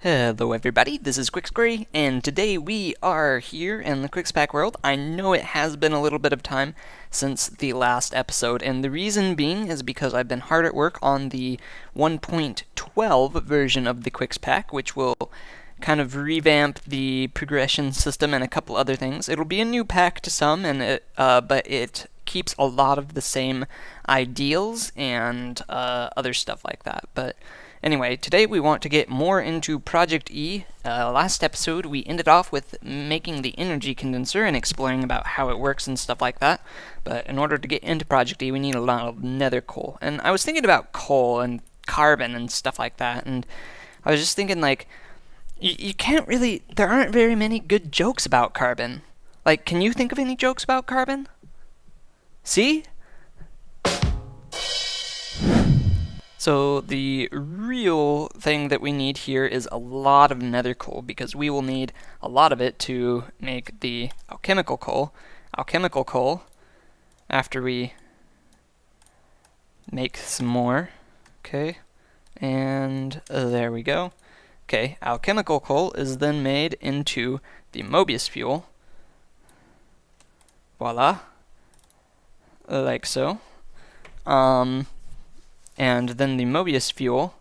Hello everybody, this is quixQuery, and today we are here in the QuixPack world. I know it has been a little bit of time since the last episode, and the reason being is because I've been hard at work on the 1.12 version of the QuixPack, which will kind of revamp the progression system and a couple other things. It'll be a new pack to some, and but it keeps a lot of the same ideals and other stuff like that. But anyway, today we want to get more into Project E. Last episode we ended off with making the energy condenser and exploring about how it works and stuff like that. But in order to get into Project E we need a lot of nether coal. And I was thinking about coal and carbon and stuff like that, and I was just thinking like, you can't really, there aren't very many good jokes about carbon. Like, can you think of any jokes about carbon? See? So the real thing that we need here is a lot of nether coal, because we will need a lot of it to make the alchemical coal. Alchemical coal, after we make some more. Okay, and there we go. Okay, alchemical coal is then made into the Mobius fuel. Voila. Like so. And then the Mobius fuel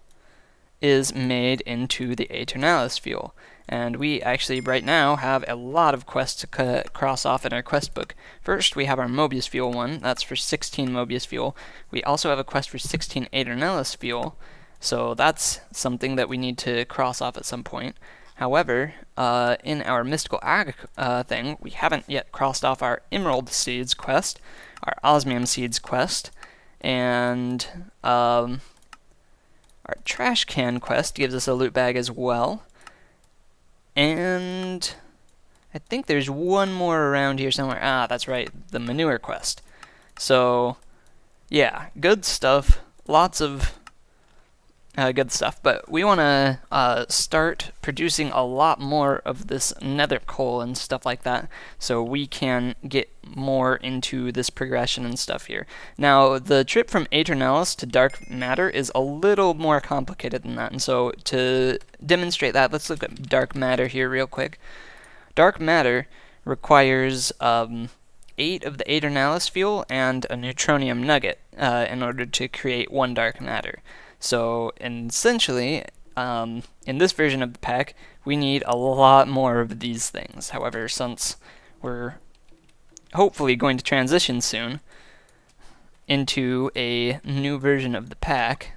is made into the Aeternalis fuel. And we actually right now have a lot of quests to cross off in our quest book. First, we have our Mobius fuel one. That's for 16 Mobius fuel. We also have a quest for 16 Aeternalis fuel. So that's something that we need to cross off at some point. However, in our Mystical Ag thing, we haven't yet crossed off our Emerald Seeds quest, our Osmium Seeds quest, and our Trash Can quest gives us a loot bag as well. And I think there's one more around here somewhere. Ah, that's right, the Manure quest. So, yeah, good stuff. Lots of good stuff, but we want to start producing a lot more of this nether coal and stuff like that, so we can get more into this progression and stuff here. Now, the trip from Aeternalis to dark matter is a little more complicated than that, and so to demonstrate that, let's look at dark matter here real quick. Dark matter requires 8 of the Aeternalis fuel and a neutronium nugget in order to create 1 dark matter. So, essentially, in this version of the pack, we need a lot more of these things. However, since we're hopefully going to transition soon into a new version of the pack,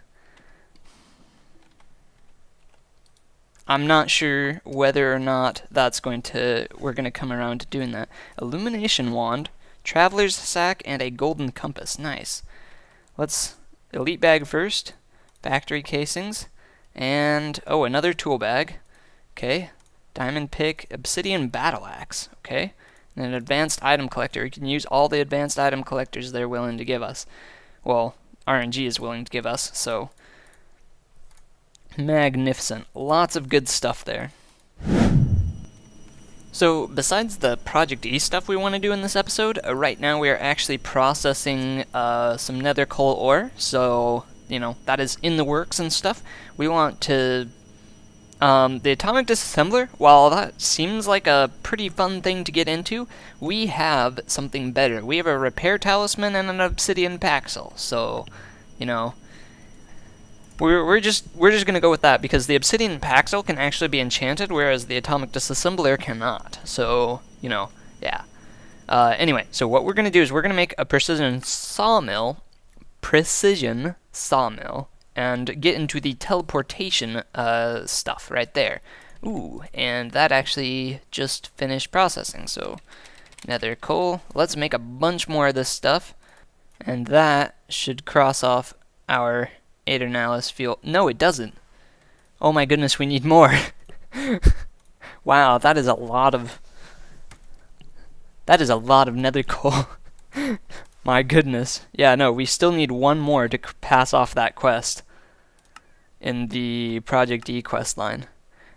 I'm not sure whether or not we're going to come around to doing that. Illumination wand, traveler's sack, and a golden compass. Nice. Let's elite bag first. Factory casings, and another tool bag. Okay, diamond pick, obsidian battle axe. Okay, and an advanced item collector. We can use all the advanced item collectors they're willing to give us. Well, RNG is willing to give us, so magnificent. Lots of good stuff there. So, besides the Project E stuff we want to do in this episode, right now we are actually processing some nether coal ore, so you know, that is in the works and stuff. We want to, the atomic disassembler, while that seems like a pretty fun thing to get into, we have something better. We have a repair talisman and an obsidian paxel, so, you know, we're just gonna go with that, because the obsidian paxel can actually be enchanted, whereas the atomic disassembler cannot, so, you know, yeah. Anyway, so what we're gonna do is we're gonna make a precision sawmill, and get into the teleportation stuff right there. Ooh, and that actually just finished processing, so nether coal. Let's make a bunch more of this stuff, and that should cross off our Aeternalis fuel. No, it doesn't. Oh my goodness, we need more. Wow, that is a lot of nether coal. My goodness. Yeah, no, we still need one more to pass off that quest in the Project E quest line.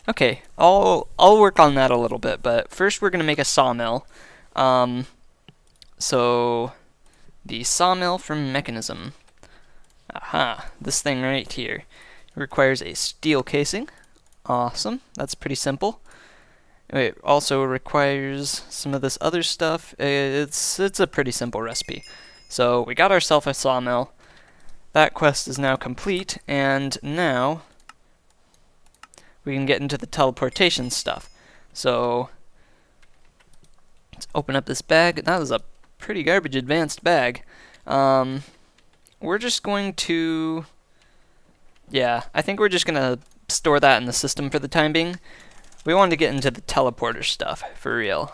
Okay, I'll work on that a little bit, but first we're going to make a sawmill. So, the sawmill from Mekanism. Aha, this thing right here. It requires a steel casing, Awesome. That's pretty simple. It also requires some of this other stuff. It's a pretty simple recipe. So we got ourselves a sawmill. That quest is now complete, and now we can get into the teleportation stuff. So let's open up this bag. That was a pretty garbage advanced bag. We're just going to, yeah, I think we're just going to store that in the system for the time being. We want to get into the teleporter stuff for real.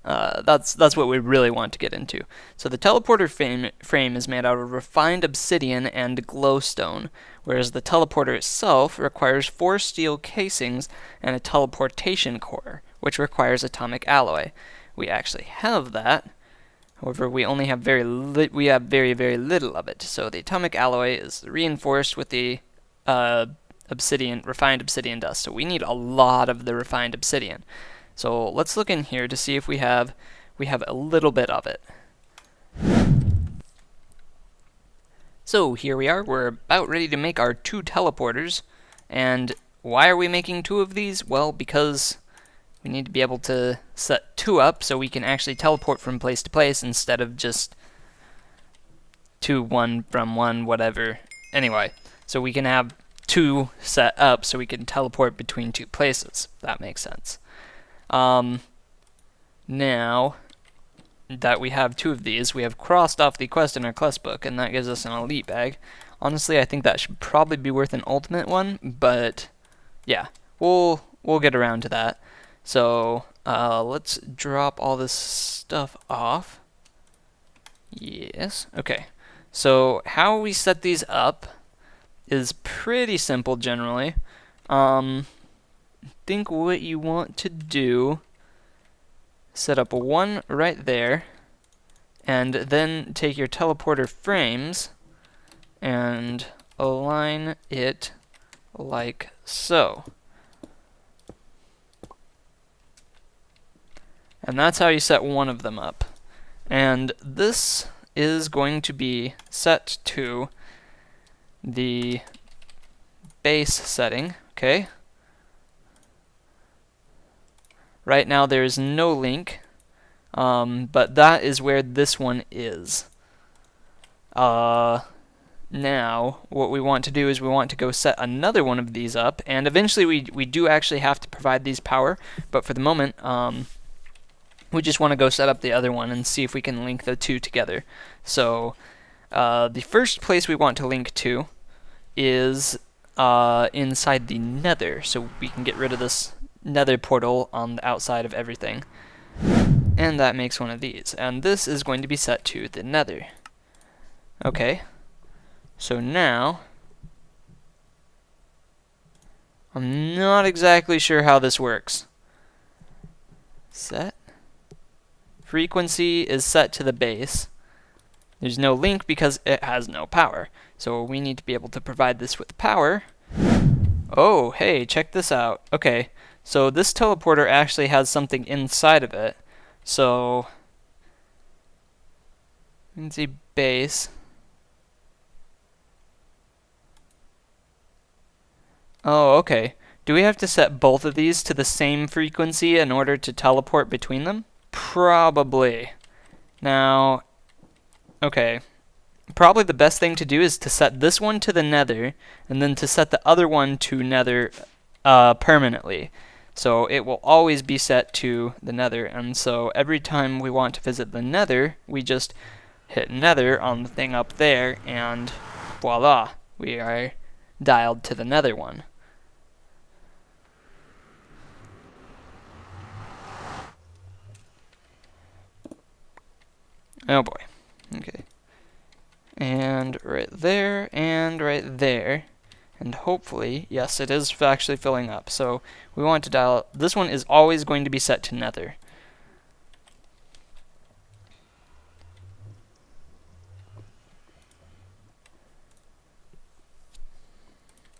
That's what we really want to get into. So the teleporter frame is made out of refined obsidian and glowstone, whereas the teleporter itself requires 4 steel casings and a teleportation core, which requires atomic alloy. We actually have that. However, we only have very little of it. So the atomic alloy is reinforced with the refined obsidian dust. So we need a lot of the refined obsidian. So let's look in here to see if we have a little bit of it. So here we are. We're about ready to make our 2 teleporters. And why are we making 2 of these? Well, because we need to be able to set 2 up so we can actually teleport from place to place instead of just 2, 1 from 1, whatever. Anyway, so we can have 2 set up so we can teleport between 2 places. That makes sense. Now that we have 2 of these, we have crossed off the quest in our quest book, and that gives us an elite bag. Honestly, I think that should probably be worth an ultimate one, but yeah, we'll get around to that. So let's drop all this stuff off. Yes, okay. So how we set these up is pretty simple generally. I think what you want to do, set up 1 right there, and then take your teleporter frames and align it like so. And that's how you set 1 of them up. And this is going to be set to the base setting, okay? Right now there is no link, but that is where this one is. Now, what we want to do is we want to go set another one of these up, and eventually we do actually have to provide these power, but for the moment, we just want to go set up the other one and see if we can link the 2 together. So, the first place we want to link to is inside the nether, so we can get rid of this nether portal on the outside of everything. And that makes one of these. And this is going to be set to the nether. Okay. So now, I'm not exactly sure how this works. Set. Frequency is set to the base. There's no link because it has no power. So we need to be able to provide this with power. Oh, hey, check this out. Okay. So this teleporter actually has something inside of it. So, you can see base. Oh, okay. Do we have to set both of these to the same frequency in order to teleport between them? Probably. Now, okay. Probably the best thing to do is to set this one to the nether, and then to set the other one to nether permanently. So it will always be set to the nether, and so every time we want to visit the nether, we just hit nether on the thing up there, and voila, we are dialed to the nether one. Oh boy. Okay. And right there, and right there. And hopefully, yes, it is actually filling up. So we want to dial, this one is always going to be set to nether.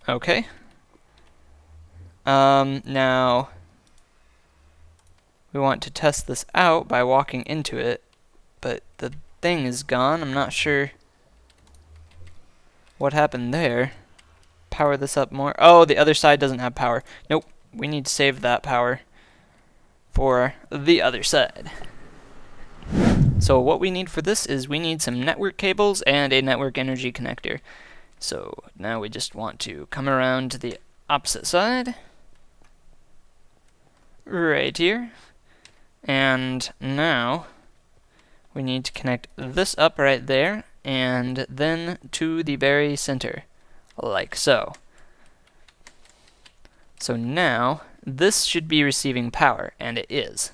Okay. Now, we want to test this out by walking into it, but the thing is gone. I'm not sure what happened there. Power this up more. Oh, the other side doesn't have power. Nope. we need to save that power for the other side. So what we need for this is we need some network cables and a network energy connector. So now we just want to come around to the opposite side, right here, and now we need to connect this up right there, and then to the very center, like so. So now this should be receiving power, and it is.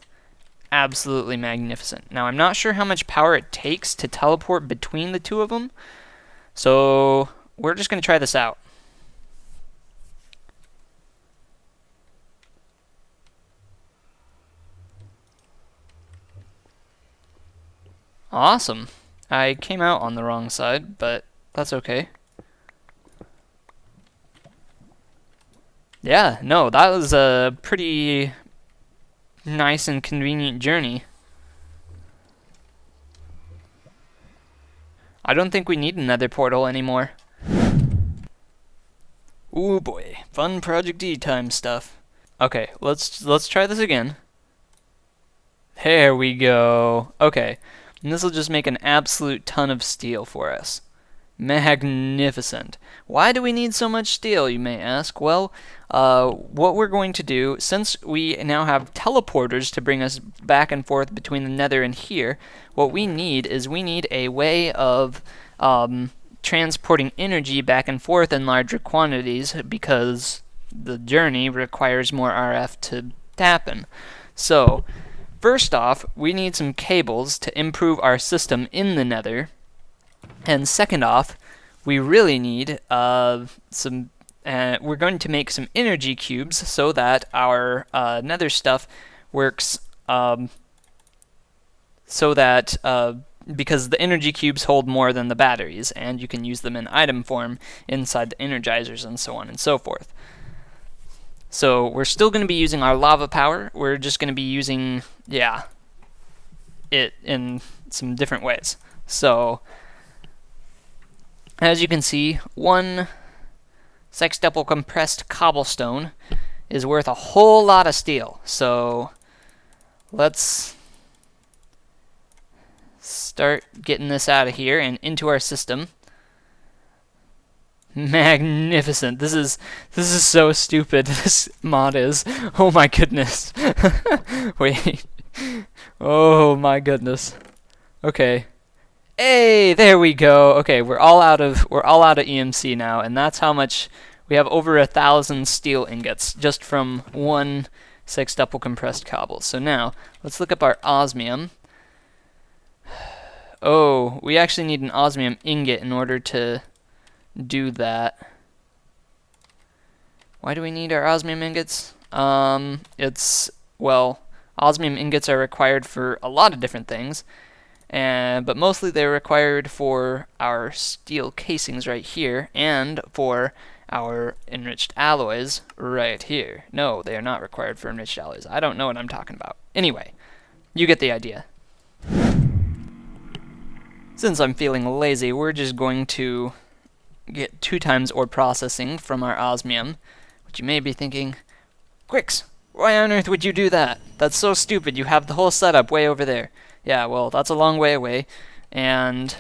Absolutely magnificent. Now I'm not sure how much power it takes to teleport between the two of them, so we're just going to try this out. Awesome. I came out on the wrong side, but that's okay. Yeah, no, that was a pretty nice and convenient journey. I don't think we need another portal anymore. Ooh boy, fun Project D time stuff. Okay, let's try this again. There we go. Okay, and this will just make an absolute ton of steel for us. Magnificent. Why do we need so much steel, you may ask? Well, what we're going to do, since we now have teleporters to bring us back and forth between the nether and here, what we need is a way of transporting energy back and forth in larger quantities, because the journey requires more RF to happen. So, first off, we need some cables to improve our system in the nether. And second off, we really need we're going to make some energy cubes so that our nether stuff works, because the energy cubes hold more than the batteries, and you can use them in item form inside the energizers and so on and so forth. So we're still going to be using our lava power. We're just going to be using, it in some different ways. So as you can see, one sextuple compressed cobblestone is worth a whole lot of steel. So let's start getting this out of here and into our system. Magnificent. This is so stupid. This mod is. Oh my goodness. Wait. Oh my goodness. Okay. Hey, there we go. Okay, we're all out of EMC now, and that's how much we have. Over 1,000 steel ingots just from one sextuple compressed cobble. So now let's look up our osmium. Oh, we actually need an osmium ingot in order to do that. Why do we need our osmium ingots? Osmium ingots are required for a lot of different things. But mostly they're required for our steel casings right here, and for our enriched alloys right here. No, they are not required for enriched alloys. I don't know what I'm talking about. Anyway, you get the idea. Since I'm feeling lazy, we're just going to get 2 times ore processing from our osmium, which you may be thinking, Quix, why on earth would you do that? That's so stupid. You have the whole setup way over there. Yeah, well, that's a long way away, and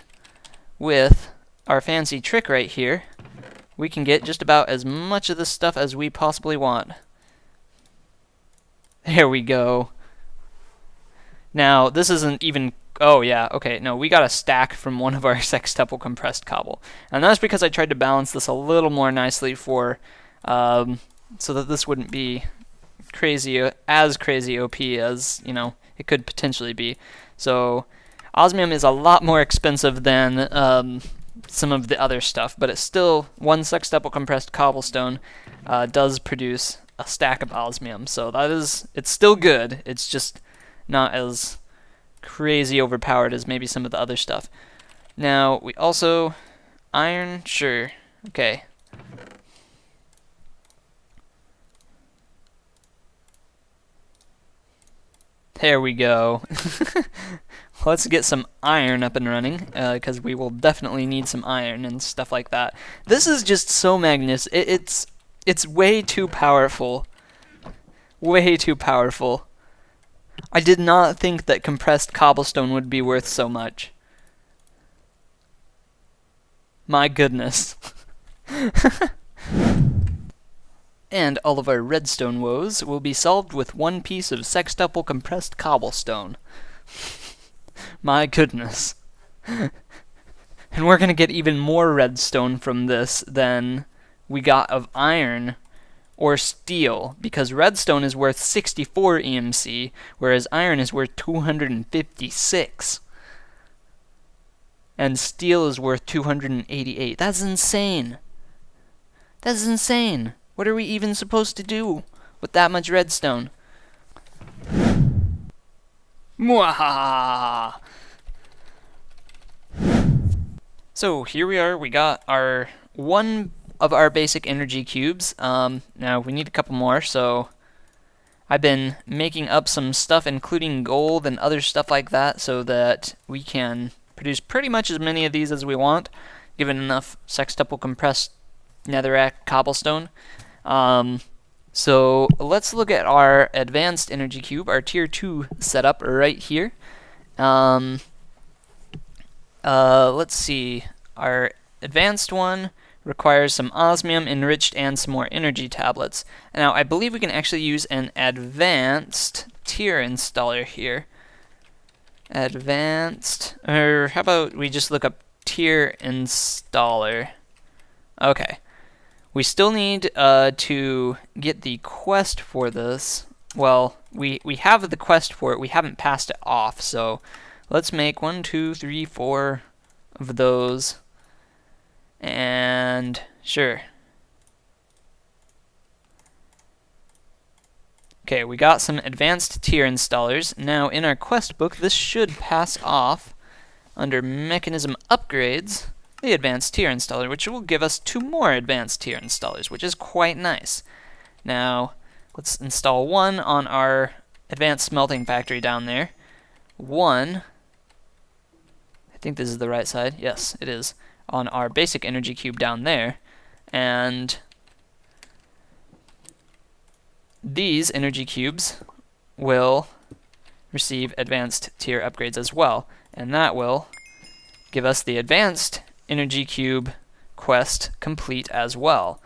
with our fancy trick right here, we can get just about as much of this stuff as we possibly want. There we go. Now, this isn't even... Oh, yeah, okay, no, we got a stack from one of our sextuple compressed cobble, and that's because I tried to balance this a little more nicely for, so that this wouldn't be as crazy OP as, it could potentially be. So osmium is a lot more expensive than some of the other stuff, but it's still, one sextuple compressed cobblestone does produce a stack of osmium. So it's still good. It's just not as crazy overpowered as maybe some of the other stuff. Now we also iron, sure, okay. There we go. Let's get some iron up and running, because we will definitely need some iron and stuff like that. This is just so magnificent. It's way too powerful Way too powerful. I did not think that compressed cobblestone would be worth so much. My goodness. And all of our redstone woes will be solved with one piece of sextuple compressed cobblestone. My goodness. And we're gonna get even more redstone from this than we got of iron or steel, because redstone is worth 64 EMC, whereas iron is worth 256. And steel is worth 288. That's insane. That's insane. What are we even supposed to do with that much redstone? Mwahaha! So here we are. We got our one of our basic energy cubes. Now we need a couple more, so I've been making up some stuff, including gold and other stuff like that, so that we can produce pretty much as many of these as we want, given enough sextuple compressed netherrack cobblestone. So let's look at our advanced energy cube, our tier 2 setup right here. Let's see. Our advanced one requires some osmium enriched and some more energy tablets. Now, I believe we can actually use an advanced tier installer here. Advanced, or how about we just look up tier installer? Okay. We still need to get the quest for this. Well, we have the quest for it. We haven't passed it off, so let's make 1, 2, 3, 4 of those. And sure. Okay, we got some advanced tier installers. Now, in our quest book, this should pass off under Mekanism upgrades, the advanced tier installer, which will give us 2 more advanced tier installers, which is quite nice. Now, let's install 1 on our advanced smelting factory down there. 1, I think this is the right side. Yes, it is. On our basic energy cube down there. And these energy cubes will receive advanced tier upgrades as well. And that will give us the advanced energy cube quest complete as well.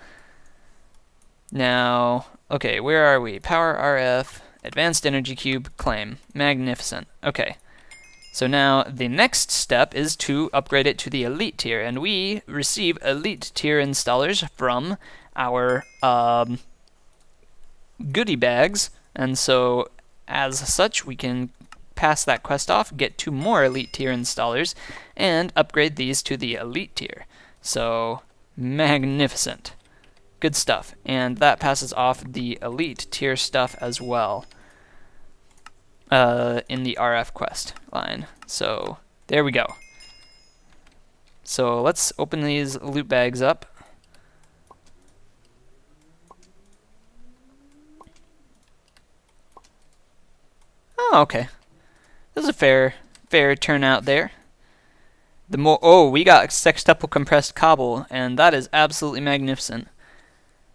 Now, okay, where are we? Power RF, advanced energy cube, claim. Magnificent. Okay. So now the next step is to upgrade it to the elite tier, and we receive elite tier installers from our goodie bags, and so as such we can pass that quest off, get 2 more elite tier installers, and upgrade these to the elite tier. So magnificent. Good stuff. And that passes off the elite tier stuff as well in the RF quest line. So there we go. So let's open these loot bags up. Oh, okay. This is a fair turnout there. We got sextuple compressed cobble, and that is absolutely magnificent.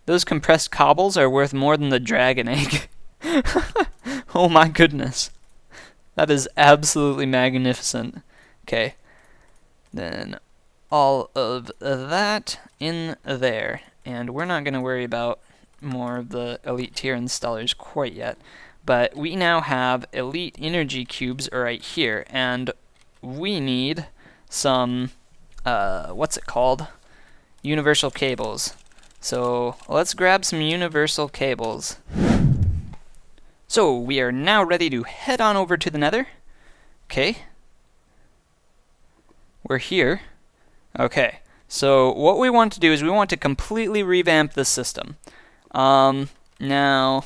Those compressed cobbles are worth more than the dragon egg. Oh my goodness. That is absolutely magnificent. Okay. Then all of that in there. And we're not going to worry about more of the elite tier installers quite yet. But we now have elite energy cubes right here. And we need some, what's it called? Universal cables. So let's grab some universal cables. So we are now ready to head on over to the nether. Okay. We're here. Okay. So what we want to do is we want to completely revamp the system. Now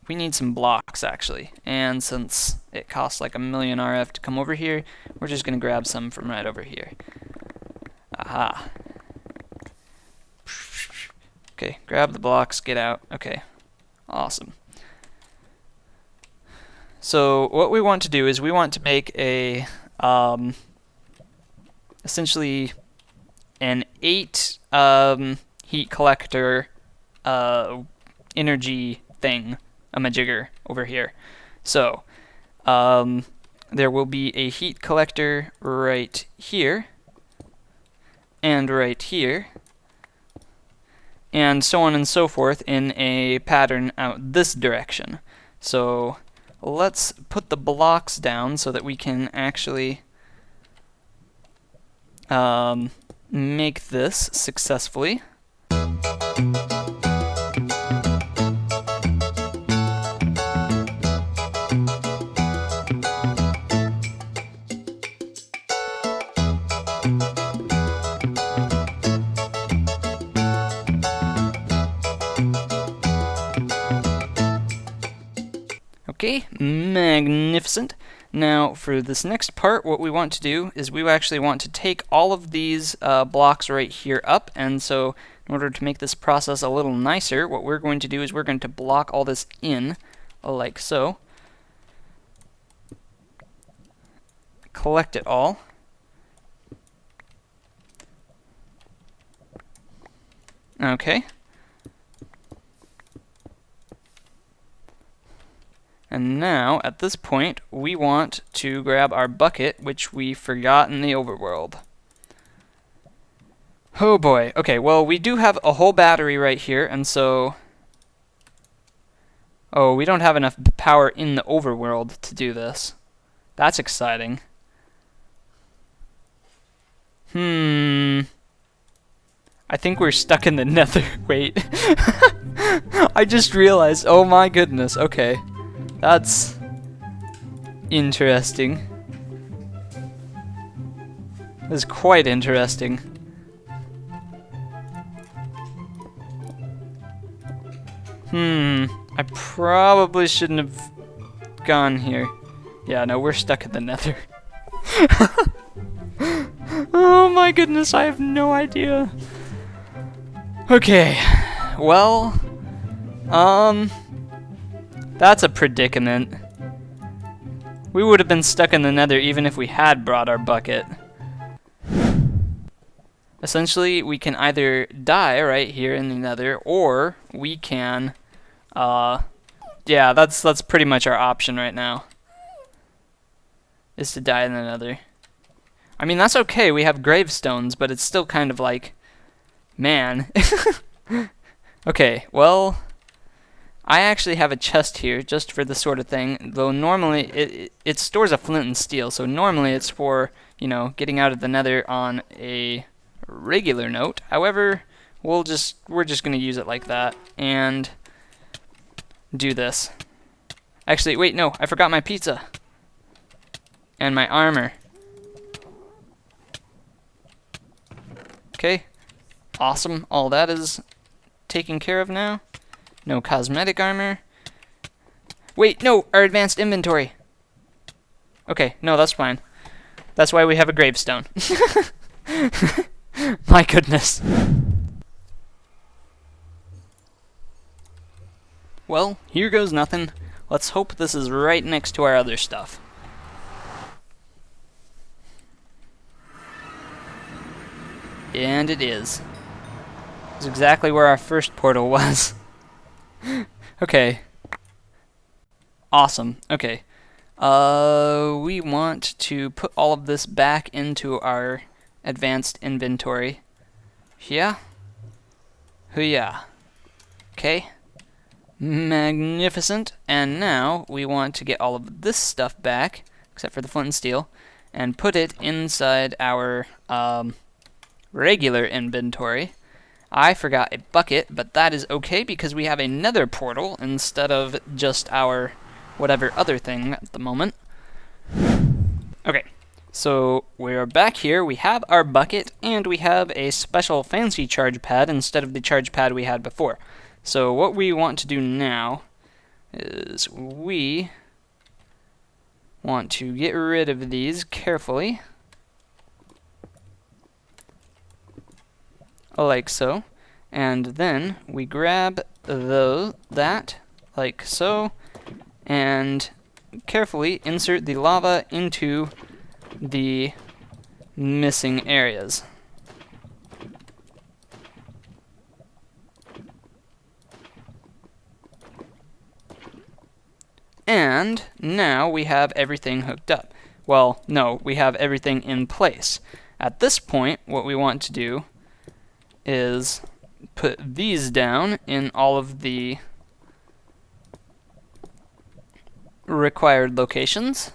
we need some blocks actually. And since it costs like 1,000,000 RF to come over here, we're just going to grab some from right over here. Aha. Okay, grab the blocks, get out. Okay, awesome. So what we want to do is we want to make a essentially an 8 heat collector energy thing a majigger over here. So there will be a heat collector right here, and right here, and so on and so forth in a pattern out this direction. So let's put the blocks down so that we can actually make this successfully. Okay, magnificent. Now for this next part, what we want to do is we actually want to take all of these blocks right here up, and so in order to make this process a little nicer, what we're going to do is we're going to block all this in like so. Collect it all. Okay. And now, at this point, we want to grab our bucket, which we forgot in the overworld. Oh boy. Okay, well, we do have a whole battery right here, and so... Oh, we don't have enough power in the overworld to do this. That's exciting. I think we're stuck in the nether. Wait. I just realized. Oh my goodness. Okay. That's interesting. That's quite interesting. I probably shouldn't have gone here. Yeah, no, we're stuck in the nether. Oh my goodness, I have no idea. Okay, well, that's a predicament. We would have been stuck in the nether even if we had brought our bucket. Essentially, we can either die right here in the nether, or we can, yeah, that's pretty much our option right now, is to die in the nether. I mean, that's okay, we have gravestones, but it's still kind of like, man. Okay, well, I actually have a chest here just for this sort of thing, though normally it stores a flint and steel, so normally it's for, you know, getting out of the nether on a regular note. However, we're just going to use it like that and do this. Actually, wait, no, I forgot my pizza and my armor. Okay, awesome. All that is taken care of now. No cosmetic armor. Wait, no, our advanced inventory. Okay, no, that's fine. That's why we have a gravestone. My goodness. Well, here goes nothing. Let's hope this is right next to our other stuff. And it is. It's exactly where our first portal was. Okay. Awesome. Okay. We want to put all of this back into our advanced inventory. Yeah. Hoo-yah. Okay. Magnificent. And now we want to get all of this stuff back, except for the flint and steel, and put it inside our regular inventory. I forgot a bucket, but that is okay because we have a nether portal instead of just our whatever other thing at the moment. Okay, so we're back here. We have our bucket, and we have a special fancy charge pad instead of the charge pad we had before. So what we want to do now is we want to get rid of these carefully. Like so, and then we grab that like so, and carefully insert the lava into the missing areas. And now we have everything hooked up. Well, no, we have everything in place. At this point, what we want to do is put these down in all of the required locations,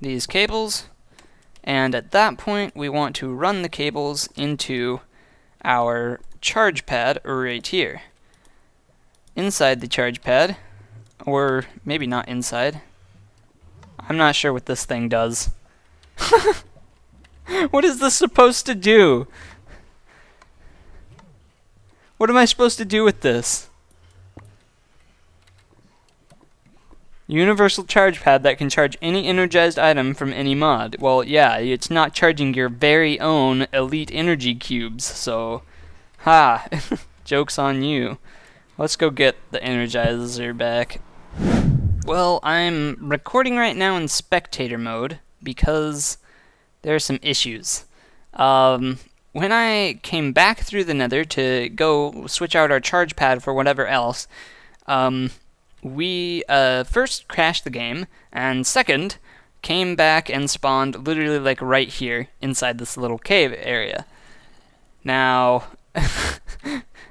these cables, and at that point we want to run the cables into our charge pad right here. Inside the charge pad, or maybe not inside, I'm not sure what this thing does. What is this supposed to do? What am I supposed to do with this? Universal charge pad that can charge any energized item from any mod. Well, yeah, it's not charging your very own elite energy cubes, so ha, joke's on you. Let's go get the energizer back. Well, I'm recording right now in spectator mode because there are some issues. When I came back through the nether to go switch out our charge pad for whatever else, we first crashed the game, and second, came back and spawned literally like right here inside this little cave area. Now,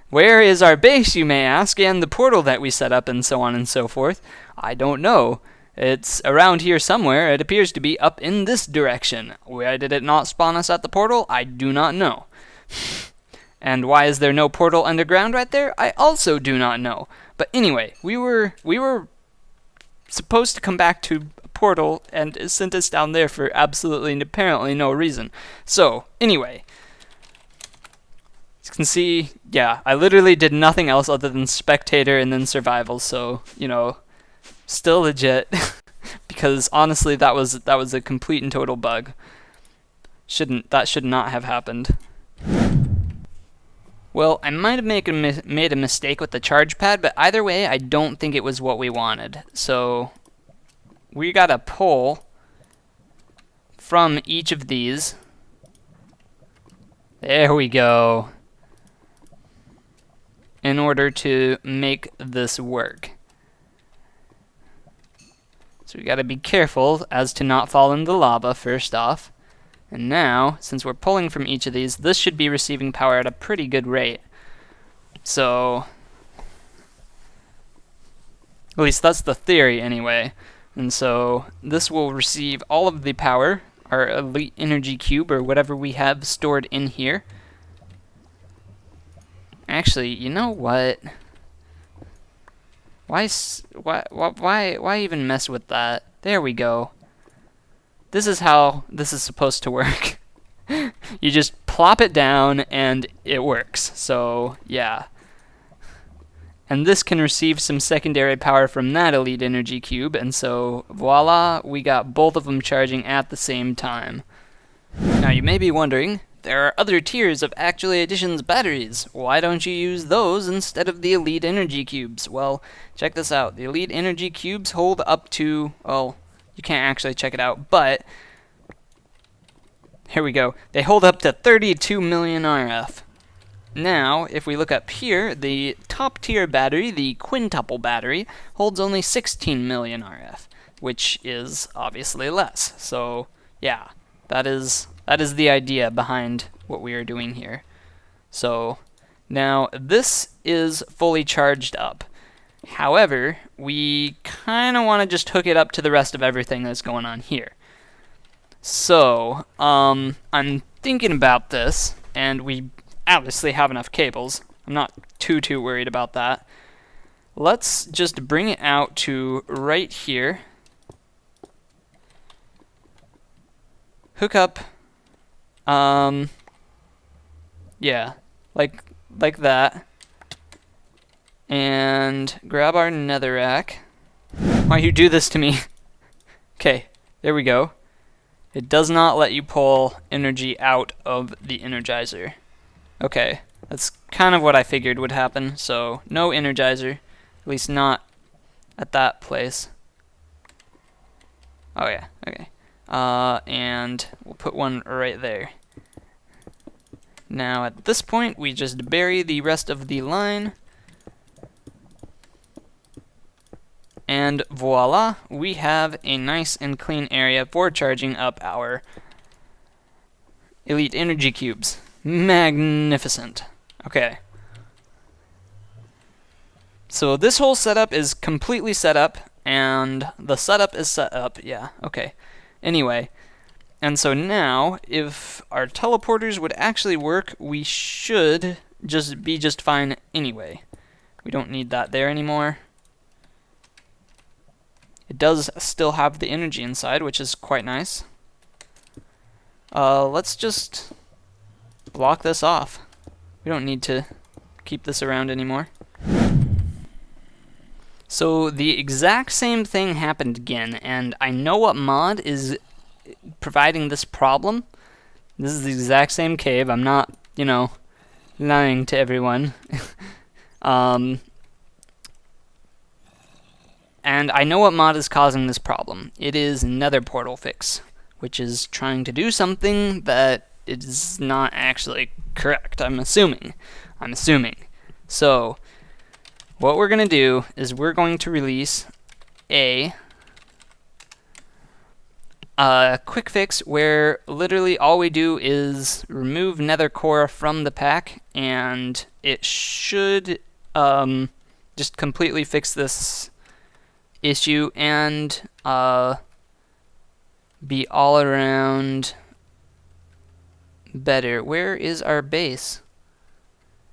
where is our base, you may ask, and the portal that we set up and so on and so forth? I don't know. It's around here somewhere. It appears to be up in this direction. Why did it not spawn us at the portal? I do not know. And why is there no portal underground right there? I also do not know. But anyway, we were supposed to come back to a portal, and it sent us down there for absolutely and apparently no reason. So, anyway, as you can see, yeah, I literally did nothing else other than spectator and then survival, so, you know, still legit. Because honestly, that was a complete and total bug. That should not have happened. Well, I might have made a mistake with the charge pad, but either way, I don't think it was what we wanted. So, we gotta pull from each of these. There we go. In order to make this work. So we gotta be careful as to not fall in the lava first off. And now, since we're pulling from each of these, this should be receiving power at a pretty good rate. So, at least that's the theory anyway. And so, this will receive all of the power, our elite energy cube, or whatever we have stored in here. Actually, you know what? Why even mess with that? There we go. This is how this is supposed to work. You just plop it down and it works. So, yeah. And this can receive some secondary power from that elite energy cube, and so voila, we got both of them charging at the same time. Now you may be wondering, there are other tiers of Actually Additions batteries. Why don't you use those instead of the elite energy cubes? Well, check this out. The elite energy cubes hold up to, well, you can't actually check it out, but here we go. They hold up to 32 million RF. Now, if we look up here, the top tier battery, the quintuple battery, holds only 16 million RF, which is obviously less. So, yeah, that is the idea behind what we are doing here. So, now this is fully charged up. However, we kind of want to just hook it up to the rest of everything that's going on here. So, I'm thinking about this, and we obviously have enough cables. I'm not too worried about that. Let's just bring it out to right here. Hook up, yeah, like that. And grab our netherrack. Why you do this to me? Okay, there we go. It does not let you pull energy out of the energizer. Okay, that's kind of what I figured would happen. So, no energizer, at least not at that place. Oh yeah, okay. And we'll put one right there. Now at this point, we just bury the rest of the line. And voila, we have a nice and clean area for charging up our elite energy cubes. Magnificent. Okay. So this whole setup is completely set up, and the setup is set up. Yeah, okay. Anyway, and so now, if our teleporters would actually work, we should be just fine anyway. We don't need that there anymore. It does still have the energy inside, which is quite nice. Let's just block this off. We don't need to keep this around anymore. So the exact same thing happened again, and I know what mod is providing this problem. This is the exact same cave. I'm not, lying to everyone. And I know what mod is causing this problem. It is Nether Portal Fix, which is trying to do something that is not actually correct. I'm assuming. So, what we're going to do is we're going to release a quick fix where literally all we do is remove nether core from the pack, and it should just completely fix this issue and be all around better. Where is our base?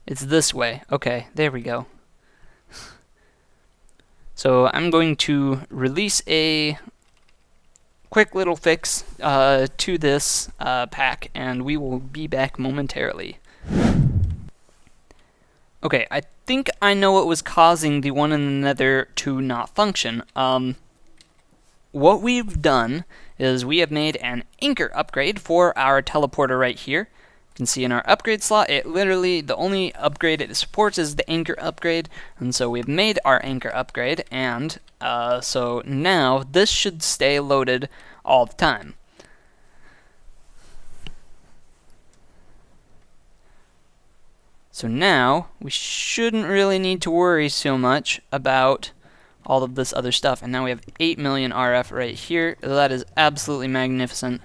It's this way. Okay, there we go. So I'm going to release a quick little fix to this pack, and we will be back momentarily. Okay, I think I know what was causing the one in the nether to not function. What we've done is we have made an anchor upgrade for our teleporter right here. You can see in our upgrade slot, it literally, the only upgrade it supports is the anchor upgrade, and so we've made our anchor upgrade, and so now this should stay loaded all the time. So now, we shouldn't really need to worry so much about all of this other stuff. And now we have 8 million RF right here. That is absolutely magnificent.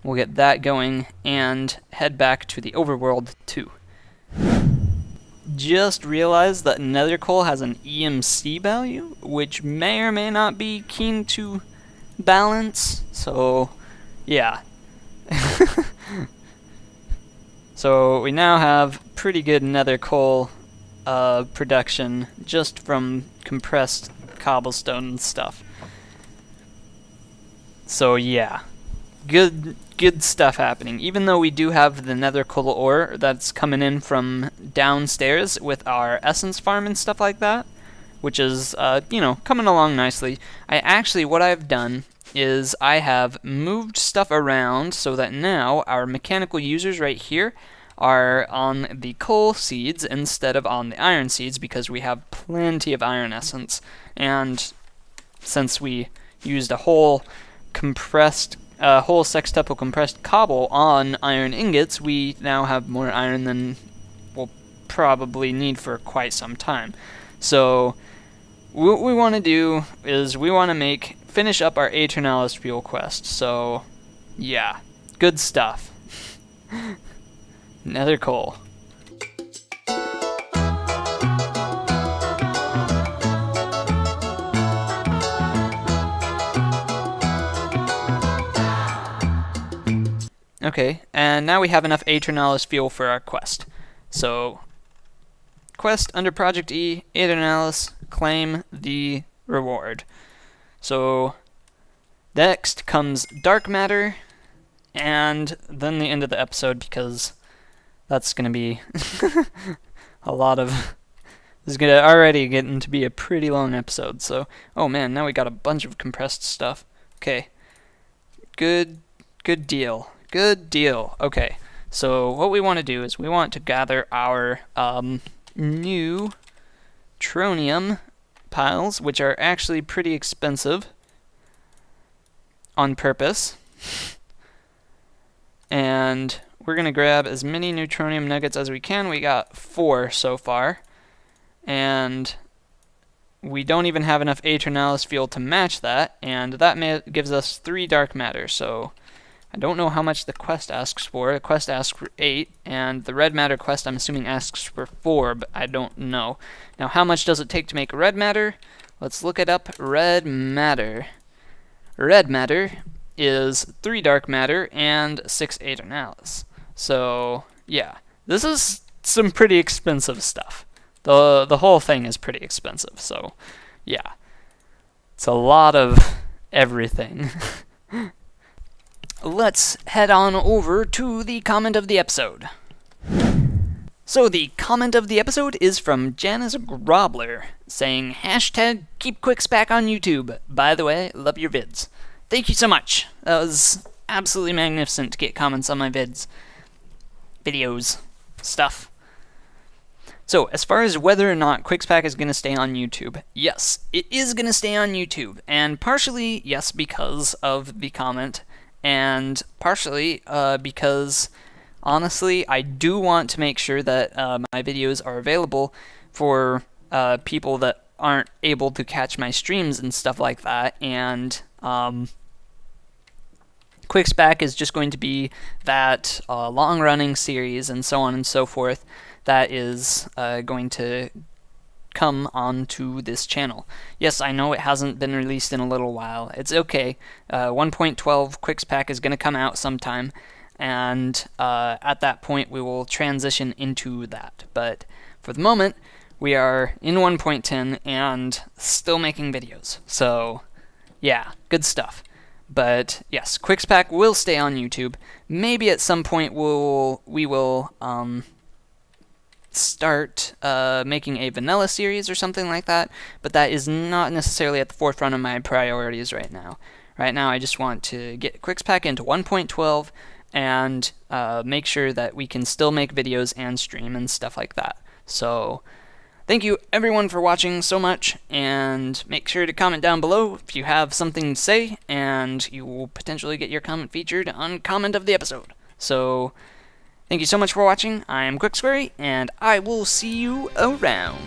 We'll get that going and head back to the overworld too. Just realized that nether coal has an EMC value, which may or may not be keen to balance. So, yeah. So we now have pretty good nether coal production just from compressed cobblestone and stuff. So yeah, good stuff happening. Even though we do have the nether coal ore that's coming in from downstairs with our essence farm and stuff like that, which is coming along nicely. What I've done is I have moved stuff around so that now our mechanical users right here are on the coal seeds instead of on the iron seeds, because we have plenty of iron essence. And since we used a whole sextuple compressed cobble on iron ingots, we now have more iron than we'll probably need for quite some time. So what we want to do is we want to finish up our Aeternalis fuel quest. So yeah, good stuff. Nether coal. Okay, and now we have enough Aeternalis fuel for our quest. So, quest under Project E, Aeternalis, claim the reward. So, next comes dark matter, and then the end of the episode, because that's going to be a lot of... This is going to already getting to be a pretty long episode, so... Oh man, now we got a bunch of compressed stuff. Okay. Good deal. Good deal. Okay, so what we want to do is we want to gather our new tronium piles, which are actually pretty expensive on purpose. And we're going to grab as many neutronium nuggets as we can. We got 4 so far. And we don't even have enough Aeternalis fuel to match that, and that gives us 3 dark matter, so I don't know how much the quest asks for. The quest asks for 8, and the red matter quest I'm assuming asks for 4, but I don't know. Now, how much does it take to make red matter? Let's look it up. Red matter. Red matter is 3 dark matter and 6 Aeternalis. So, yeah. This is some pretty expensive stuff. The whole thing is pretty expensive, so yeah. It's a lot of everything. Let's head on over to the comment of the episode. So the comment of the episode is from Janice Grobler, saying, hashtag keep QuixPack on YouTube. By the way, love your vids. Thank you so much. That was absolutely magnificent to get comments on my vids. Videos. Stuff. So, as far as whether or not QuixPack is going to stay on YouTube, yes, it is going to stay on YouTube. And partially, yes, because of the comment, and partially because, honestly, I do want to make sure that my videos are available for people that aren't able to catch my streams and stuff like that, and QuixPack is just going to be that long-running series and so on and so forth that is going to come onto this channel. Yes, I know it hasn't been released in a little while. It's okay. 1.12 QuixPack is going to come out sometime, and at that point we will transition into that. But for the moment, we are in 1.10 and still making videos. So, yeah, good stuff. But yes, QuixPack will stay on YouTube. Maybe at some point we will start making a vanilla series or something like that, but that is not necessarily at the forefront of my priorities right now. Right now I just want to get QuixPack into 1.12 and make sure that we can still make videos and stream and stuff like that. So thank you everyone for watching so much, and make sure to comment down below if you have something to say, and you will potentially get your comment featured on comment of the episode. So thank you so much for watching. I am quixQuery, and I will see you around.